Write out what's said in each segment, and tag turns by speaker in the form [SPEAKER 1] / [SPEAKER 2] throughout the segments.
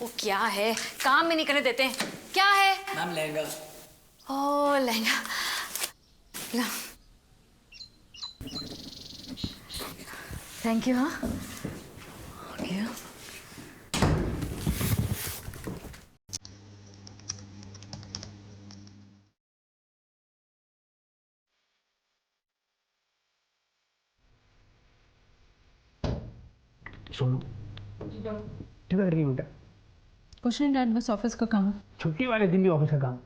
[SPEAKER 1] वो क्या है, काम में नहीं करने देते। क्या है?
[SPEAKER 2] मैम लहंगा।
[SPEAKER 1] ओ लहंगा, थैंक यू। हाँ क्या?
[SPEAKER 3] सुनो, क्या कर रही है बेटा?
[SPEAKER 4] कुछ नहीं डैड, बस ऑफिस का काम।
[SPEAKER 3] छुट्टी वाले दिन भी ऑफिस का काम?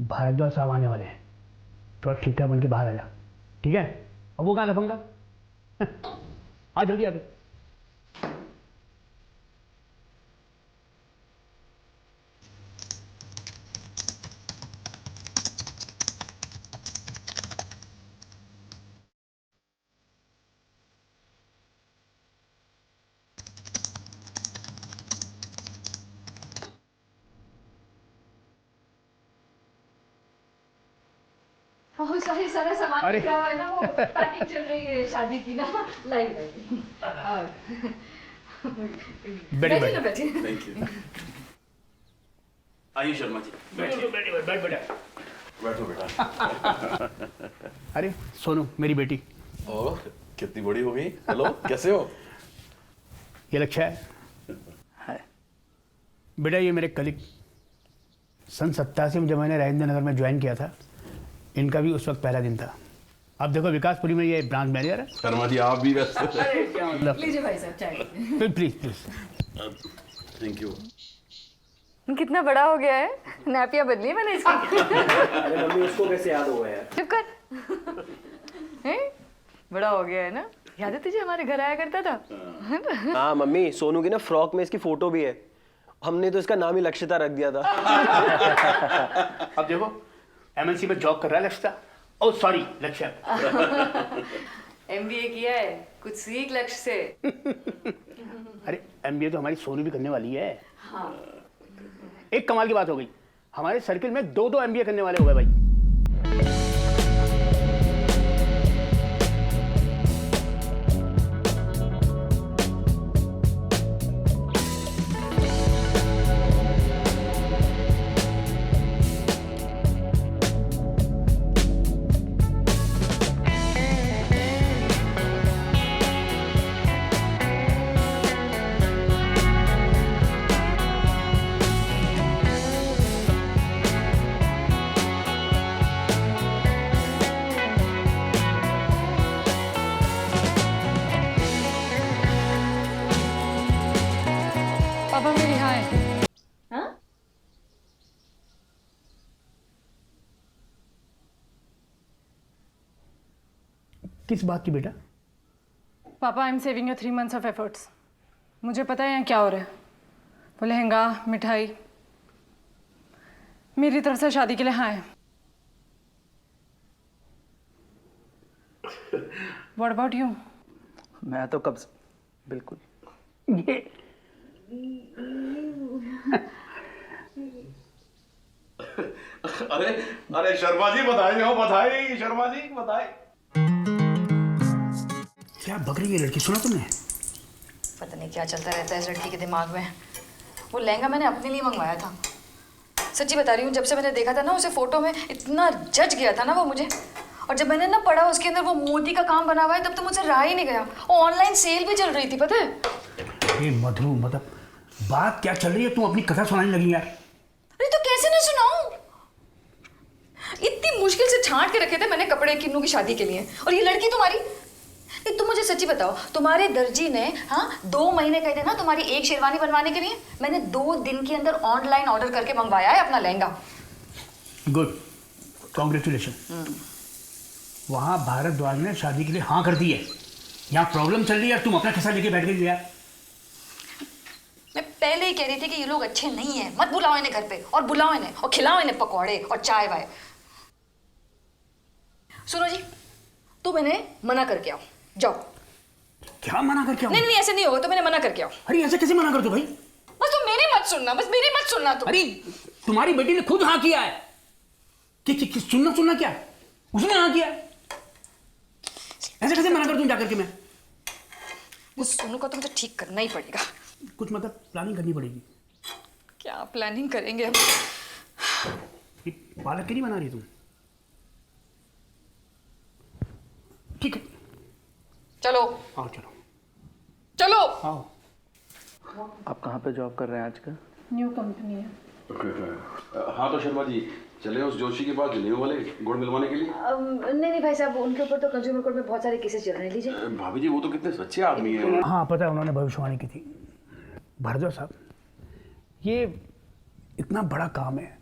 [SPEAKER 3] भारद्वाज साहब आने वाले हैं, थोड़ा ठीक ठाक बन के बाहर आ जा, ठीक है? और वो कहाँ लफंगा? आ जल्दी आ जाओ।
[SPEAKER 1] ओह सॉरी, सारा सामान
[SPEAKER 3] अरे।
[SPEAKER 1] बिखरा हुआ है ना, वो पैकिंग चल रही है शादी की ना, लाइव।
[SPEAKER 3] बैठिए
[SPEAKER 1] बैठिए ना,
[SPEAKER 3] बैठिए।
[SPEAKER 1] बैठिए।
[SPEAKER 5] Thank you. आइए शर्मा जी,
[SPEAKER 3] बैठो बैठ बेटा।
[SPEAKER 5] बैठो बेटा।
[SPEAKER 3] अरे सोनू, मेरी बेटी।
[SPEAKER 5] ओह कितनी बड़ी हो गई। हेलो, कैसे हो?
[SPEAKER 3] ये लक्ष्य है बेटा, ये मेरे कलीग। सन 87 में जब मैंने राजेंद्र नगर में ज्वाइन किया था, इनका भी उस वक्त पहला दिन था। अब देखो विकासपुरी में ये ब्रांच मैनेजर है।
[SPEAKER 5] शर्मा जी आप भी वैसे।
[SPEAKER 3] अरे क्या मतलब?
[SPEAKER 1] लीजिए भाई साहब चाय।
[SPEAKER 3] Please please.
[SPEAKER 5] Thank you.
[SPEAKER 1] कितना बड़ा हो गया है, नैपियां बदली मैंने इसकी।
[SPEAKER 2] अरे मम्मी उसको कैसे याद हो गया यार?
[SPEAKER 1] चुप कर। हैं? बड़ा हो गया है ना? याद है तुझे हमारे घर आया करता था?
[SPEAKER 2] हाँ मम्मी, सोनू की ना फ्रॉक में इसकी फोटो भी है। हमने तो इसका नाम ही लक्षिता रख दिया था।
[SPEAKER 3] अब देखो एमएनसी में जॉब कर रहा है लक्ष्य। ओ सॉरी लक्ष्य।
[SPEAKER 1] एमबीए किया है, कुछ सीख लक्ष्य से।
[SPEAKER 3] अरे एमबीए तो हमारी सोनू भी करने वाली है।
[SPEAKER 1] हाँ।
[SPEAKER 3] एक कमाल की बात हो गई, हमारे सर्किल में दो एमबीए करने वाले हो गए भाई।
[SPEAKER 4] पापा मेरी हाय।
[SPEAKER 1] हाँ?
[SPEAKER 3] किस बात की बेटा?
[SPEAKER 4] पापा I am saving your 3 months of efforts. मुझे पता है यहाँ क्या हो रहा है। वो लहंगा, मिठाई, मेरी तरफ से शादी के लिए हाँ है। What about you?
[SPEAKER 2] मैं तो कब से बिल्कुल।
[SPEAKER 3] ये
[SPEAKER 5] अरे अरे शर्मा जी बधाई हो, बधाई शर्मा जी, बधाई।
[SPEAKER 3] क्या बक रही है लड़की, सुना तुमने?
[SPEAKER 1] पता नहीं क्या चलता रहता है इस लड़की के दिमाग में। वो लहंगा मैंने अपने लिए मंगवाया था, सच्ची बता रही हूँ। जब से मैंने देखा था ना उसे फोटो में, इतना जज गया था ना वो मुझे। और जब मैंने ना पढ़ा उसके अंदर वो मोती का काम बना हुआ है, तब तो मुझे रहा ही नहीं गया। वो ऑनलाइन सेल भी चल रही थी, पता है?
[SPEAKER 3] ये मधु, मतलब बात क्या चल रही है? तुम अपनी कथा सुनाने लगी यार।
[SPEAKER 1] अरे तो कैसे ना सुनाऊं? इतनी मुश्किल से छांट के रखे थे मैंने कपड़े किन्नू की शादी के लिए, और ये लड़की तुम्हारी। नहीं, तुम मुझे सच्ची बताओ, तुम्हारे दर्जी ने 2 महीने कहे थे ना तुम्हारी एक शेरवानी बनवाने के लिए। मैंने 2 दिन के अंदर ऑनलाइन ऑर्डर करके मंगवाया है अपना लहंगा।
[SPEAKER 3] Good, congratulation. वहां भारद्वाज ने शादी के लिए हाँ कर दी है। यहाँ प्रॉब्लम चल रही है, तुम अपना किस्सा लेके बैठ गई यार।
[SPEAKER 1] मैं पहले ही कह रही थी कि ये लोग अच्छे नहीं हैं, मत बुलाओ इन्हें घर पे, और बुलाओ इन्हें और खिलाओ इन्हें पकौड़े और चाय वाय। सुनो जी, तुम इन्हें मना करके आओ, जाओ।
[SPEAKER 3] क्या मना करके आओ?
[SPEAKER 1] नहीं नहीं, ऐसे नहीं होगा, तुम इन्हें मना करके आओ।
[SPEAKER 3] अरे ऐसे कैसे मना कर दो भाई?
[SPEAKER 1] बस तुम मेरी मत सुनना, बस मेरी मत सुनना तुम।
[SPEAKER 3] अरे तुम्हारी बेटी ने खुद हाँ किया है कि सुनना क्या? उसने हाँ किया है, ऐसे कैसे मना कर दूं जाकर के मैं?
[SPEAKER 1] उस सोनू को तो मुझे ठीक करना ही पड़ेगा।
[SPEAKER 3] कुछ मतलब प्लानिंग करनी पड़ेगी।
[SPEAKER 1] क्या प्लानिंग करेंगे अब?
[SPEAKER 3] ये पालक की नहीं बना रही तुम? ठीक है,
[SPEAKER 1] चलो
[SPEAKER 3] आओ चलो
[SPEAKER 1] चलो।
[SPEAKER 3] आओ।
[SPEAKER 6] आप कहाँ पे जॉब कर रहे हैं आजकल?
[SPEAKER 4] न्यू कंपनी है।
[SPEAKER 5] हाँ तो शर्मा जी चले उस जोशी के पास जनेऊ वाले गुड़ मिलवाने के लिए।
[SPEAKER 1] नहीं भाई साहब, उनके ऊपर तो कंज्यूमर कोर्ट में बहुत सारे केसेस चल रहे हैं। लीजिए।
[SPEAKER 5] भाभी जी वो तो कितने सच्चे आदमी हैं।
[SPEAKER 3] हाँ पता है, उन्होंने भविष्यवाणी की थी। भारद्वाज साहब, ये इतना बड़ा काम है,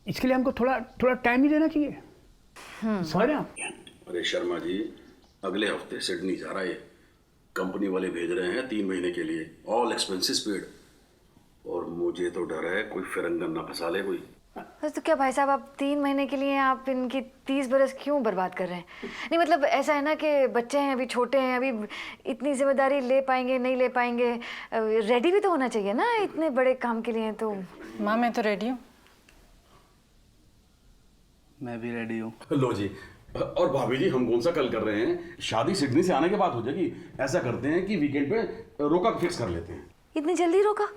[SPEAKER 3] इसके लिए हमको थोड़ा थोड़ा टाइम ही देना चाहिए। समझ रहे हैं आप?
[SPEAKER 5] अरे शर्मा जी अगले हफ्ते सिडनी जा रहा है, कंपनी वाले भेज रहे हैं 3 महीने के लिए, ऑल एक्सपेंसेस पेड। और मुझे तो डर है कोई फिरंगन ना फंसा ले कोई।
[SPEAKER 1] तो क्या भाई साहब, आप 3 महीने के लिए आप इनकी 30 बरस क्यों बर्बाद कर रहे हैं? नहीं मतलब ऐसा है ना कि बच्चे हैं, अभी छोटे हैं, अभी इतनी जिम्मेदारी ले पाएंगे नहीं ले पाएंगे, रेडी भी तो होना चाहिए ना इतने बड़े काम के लिए। तो
[SPEAKER 4] माँ मैं तो रेडी हूँ।
[SPEAKER 6] मैं भी रेडी हूँ।
[SPEAKER 5] लो जी। और भाभी जी हम कौन सा कल कर रहे हैं, शादी सिडनी से आने के बाद हो जाएगी। ऐसा करते हैं कि वीकेंड पे रोका फिक्स कर लेते हैं।
[SPEAKER 1] इतनी जल्दी रोका?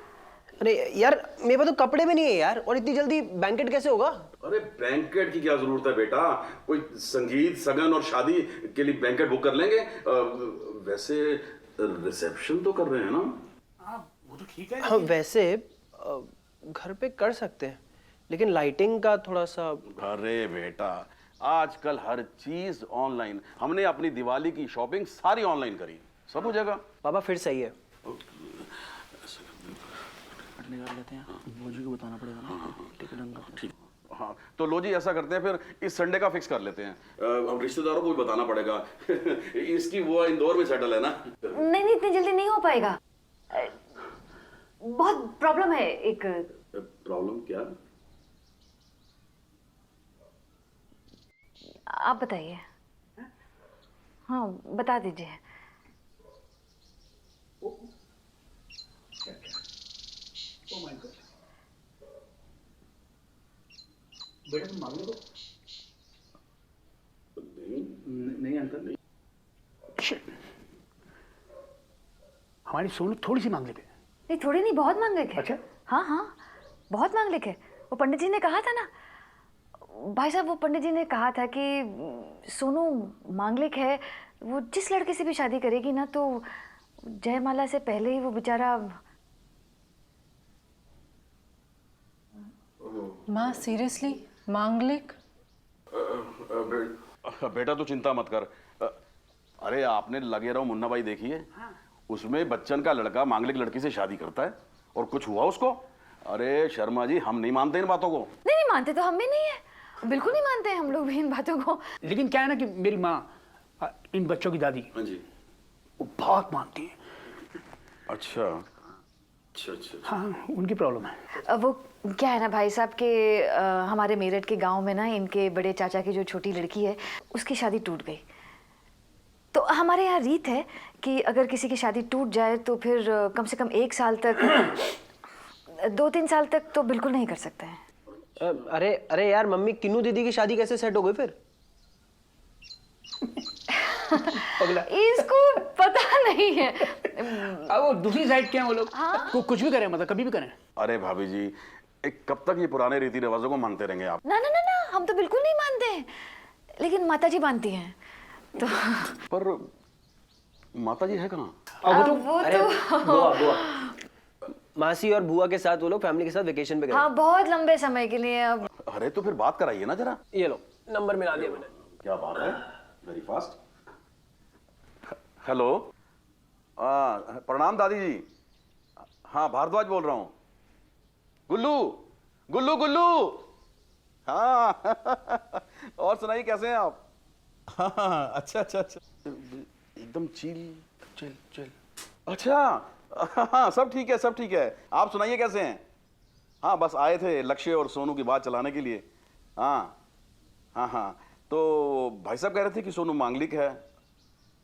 [SPEAKER 2] अरे यार मेरे पास तो कपड़े भी नहीं है यार, और इतनी जल्दी बैंकेट कैसे होगा?
[SPEAKER 5] अरे बैंकेट की क्या जरूरत है बेटा, कोई संगीत सगन और शादी के लिए बैंकेट बुक कर लेंगे। वैसे रिसेप्शन तो कर रहे हैं ना?
[SPEAKER 3] वो तो ठीक है।
[SPEAKER 2] हाँ वैसे घर पे कर सकते हैं, लेकिन लाइटिंग का थोड़ा सा।
[SPEAKER 5] अरे बेटा आजकल हर चीज ऑनलाइन, हमने अपनी दिवाली की शॉपिंग सारी ऑनलाइन करी, सब हो जाएगा।
[SPEAKER 2] पापा फिर सही है।
[SPEAKER 6] निकाल लेते हैं, भोजी को बताना पड़ेगा ना टिकट अंकल।
[SPEAKER 5] ठीक। हाँ तो लो जी ऐसा करते हैं फिर इस संडे का फिक्स कर लेते हैं। अब रिश्तेदारों को भी बताना पड़ेगा। इसकी वो इंदौर में सेटल है ना।
[SPEAKER 1] नहीं इतनी जल्दी नहीं हो पाएगा, बहुत प्रॉब्लम है। एक
[SPEAKER 5] प्रॉब्लम क्या?
[SPEAKER 1] आप बताइए। हाँ बता दीजिए।
[SPEAKER 3] बेटा तुम मांग लो।
[SPEAKER 6] नहीं अंकल नहीं।
[SPEAKER 3] हमारी सोनू थोड़ी सी मांग लेते।
[SPEAKER 1] नहीं थोड़ी नहीं, बहुत मांगलिक है।
[SPEAKER 3] अच्छा?
[SPEAKER 1] हाँ हाँ बहुत मांगलिक है। वो पंडित जी ने कहा था ना भाई साहब, वो पंडित जी ने कहा था कि सोनू मांगलिक है, वो जिस लड़के से भी शादी करेगी ना तो जयमाला से पहले ही वो बेचारा।
[SPEAKER 4] माँ सीरियसली मांगलिक?
[SPEAKER 5] बेटा तू चिंता मत कर। अरे आपने लगे रहो मुन्ना भाई देखिए, उसमें बच्चन का लड़का मांगलिक लड़की से शादी करता है और कुछ हुआ उसको। अरे शर्मा जी हम नहीं मानते इन बातों को।
[SPEAKER 1] नहीं मानते तो हम भी नहीं है, बिल्कुल नहीं मानते हैं हम लोग भी इन बातों को।
[SPEAKER 3] लेकिन क्या है ना कि मेरी माँ, इन बच्चों की दादी,
[SPEAKER 5] हाँ जी।
[SPEAKER 3] वो बहुत मानती है।
[SPEAKER 5] अच्छा अच्छा अच्छा।
[SPEAKER 3] हाँ उनकी प्रॉब्लम है।
[SPEAKER 1] वो क्या है ना भाई साहब के हमारे मेरठ के गांव में ना इनके बड़े चाचा की जो छोटी लड़की है उसकी शादी टूट गई। तो हमारे यहाँ रीत है कि अगर किसी की शादी टूट जाए तो फिर कम से कम 1 साल तक 2-3 साल तक तो बिल्कुल नहीं कर सकते हैं।
[SPEAKER 2] अरे अरे यार मम्मी, किन्नू दीदी की शादी कैसे सेट हो गई फिर?
[SPEAKER 3] पगला।
[SPEAKER 1] इसको पता नहीं है।
[SPEAKER 3] अब वो दूसरी साइड के हैं वो लोग। कुछ भी करें, मतलब कभी भी करें।
[SPEAKER 5] अरे भाभी जी कब तक ये पुराने रीति रिवाजों को मानते रहेंगे आप?
[SPEAKER 1] ना ना ना ना हम तो बिल्कुल नहीं मानते हैं, लेकिन माता जी मानती हैं तो।
[SPEAKER 5] पर माता जी है कहाँ?
[SPEAKER 1] वो
[SPEAKER 2] अरे
[SPEAKER 1] तो
[SPEAKER 2] बुआ बुआ, मासी और बुआ के साथ वो लोग फैमिली के साथ वेकेशन पे गए।
[SPEAKER 1] हाँ बहुत लंबे समय के लिए। अब
[SPEAKER 5] अरे तो फिर बात कराइए ना जरा।
[SPEAKER 2] ये लो नंबर मिला दिया मैंने।
[SPEAKER 5] क्या बात है, वेरी फास्ट। हेलो प्रणाम दादी जी। हाँ भारद्वाज बोल रहा हूँ। गुल्लू गुल्लू गुल्लू। हाँ और सुनाइए कैसे हैं आप? हाँ अच्छा अच्छा अच्छा, एकदम चिल।
[SPEAKER 6] चल चल।
[SPEAKER 5] अच्छा हाँ सब ठीक है सब ठीक है। आप सुनाइए कैसे हैं? हाँ बस आए थे लक्ष्य और सोनू की बात चलाने के लिए। हाँ हाँ हाँ तो भाई साहब कह रहे थे कि सोनू मांगलिक है।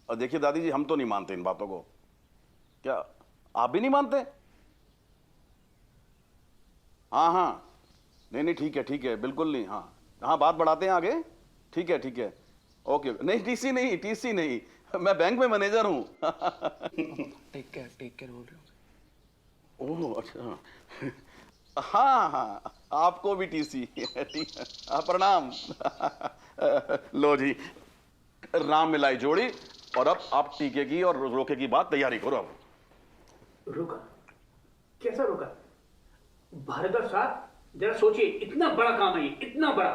[SPEAKER 5] और देखिए दादी जी हम तो नहीं मानते इन बातों को। क्या आप भी नहीं मानते? हाँ हाँ नहीं ठीक है बिल्कुल नहीं। हाँ हाँ बात बढ़ाते हैं आगे। ठीक है ओके। नहीं टीसी नहीं मैं बैंक में मैनेजर हूँ।
[SPEAKER 6] टेक केयर बोल रहे हो।
[SPEAKER 5] ओह अच्छा हाँ हाँ, आपको भी टीसी। प्रणाम। लो जी, राम मिलाई जोड़ी। और अब आप टीके की और रोके की बात तैयारी करो अब।
[SPEAKER 3] रोका? कैसा रोका? भारद्वाज साहब, जरा सोचिए, इतना बड़ा काम है ये, इतना बड़ा।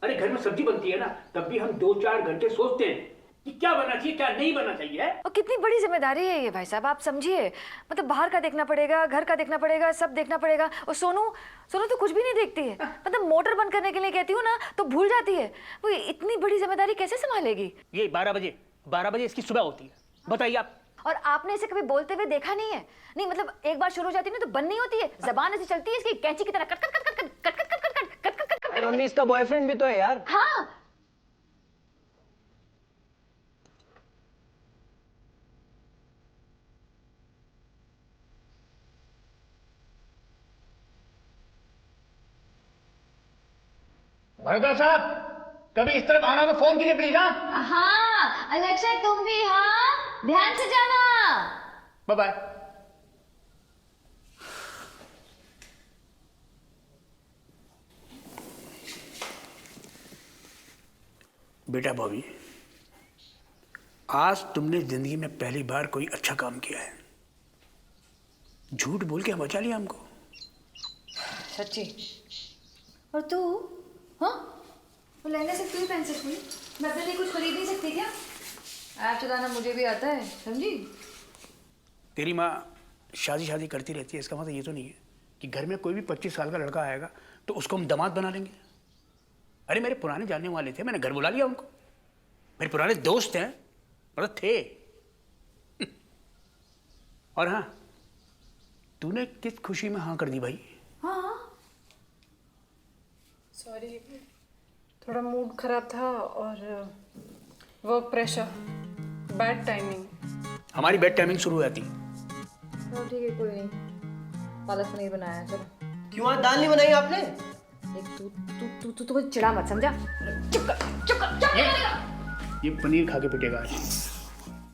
[SPEAKER 3] अरे घर में सब्जी बनती है ना, तब भी हम 2-4 घंटे सोचते हैं कि क्या बनना चाहिए, क्या नहीं बनना चाहिए।
[SPEAKER 1] और कितनी बड़ी जिम्मेदारी है ये भाई साहब, आप समझिए। मतलब बाहर का देखना पड़ेगा, घर का देखना पड़ेगा, सब देखना पड़ेगा। और सोनू तो कुछ भी नहीं देखती है। मतलब मोटर बंद करने के लिए कहती हूँ ना तो भूल जाती है। वो इतनी बड़ी जिम्मेदारी कैसे संभालेगी?
[SPEAKER 3] ये 12 बजे इसकी सुबह होती है, बताइए आप।
[SPEAKER 1] और आपने इसे कभी बोलते हुए देखा नहीं है? नहीं मतलब एक बार शुरू हो जाती है ना तो बंद नहीं होती है, जबान ऐसी चलती है इसकी कैंची की तरह, cut cut cut cut cut cut cut cut cut cut cut cut.
[SPEAKER 2] Mummy इसका बॉयफ्रेंड भी तो है यार।
[SPEAKER 1] हाँ,
[SPEAKER 3] भारद्वाज साहब, कभी इस तरफ आना तो फोन कीजिए प्लीज।
[SPEAKER 1] हाँ अलेक्सा तुम भी, हाँ ध्यान से जाना।
[SPEAKER 3] Bye bye. बेटा बॉबी, आज तुमने जिंदगी में पहली बार कोई अच्छा काम किया है। झूठ बोल के बचा लिया हमको।
[SPEAKER 1] सच्ची? और तू? हाँ, वो लहंगा सिर्फ तू ही पहन सकती है, मैं अपने लिए कुछ खरीद नहीं सकती क्या? ऐप चलाना मुझे भी आता है, समझी?
[SPEAKER 3] तेरी माँ शादी करती रहती है, इसका मतलब ये तो नहीं है कि घर में कोई भी 25 साल का लड़का आएगा तो उसको हम दामाद बना लेंगे। अरे मेरे पुराने जानने वाले थे, मैंने घर बुला लिया उनको। मेरे पुराने दोस्त हैं, मतलब थे। और हाँ, तूने किस खुशी में हाँ कर दी भाई?
[SPEAKER 1] हाँ,
[SPEAKER 4] सॉरी, थोड़ा मूड खराब था और वर्क प्रेशर, बैड टाइमिंग।
[SPEAKER 3] हमारी बेड टाइमिंग शुरू हो जाती।
[SPEAKER 1] चलो ठीक है, कोई नहीं। पालक पनीर बनाया, चलो।
[SPEAKER 2] क्यों आज दाल नहीं बनाई आपने?
[SPEAKER 1] एक तू मुझे चिढ़ा मत, समझा? चुप कर, चुप कर, चुप कर।
[SPEAKER 3] ये पनीर खा के पिटेगा आज।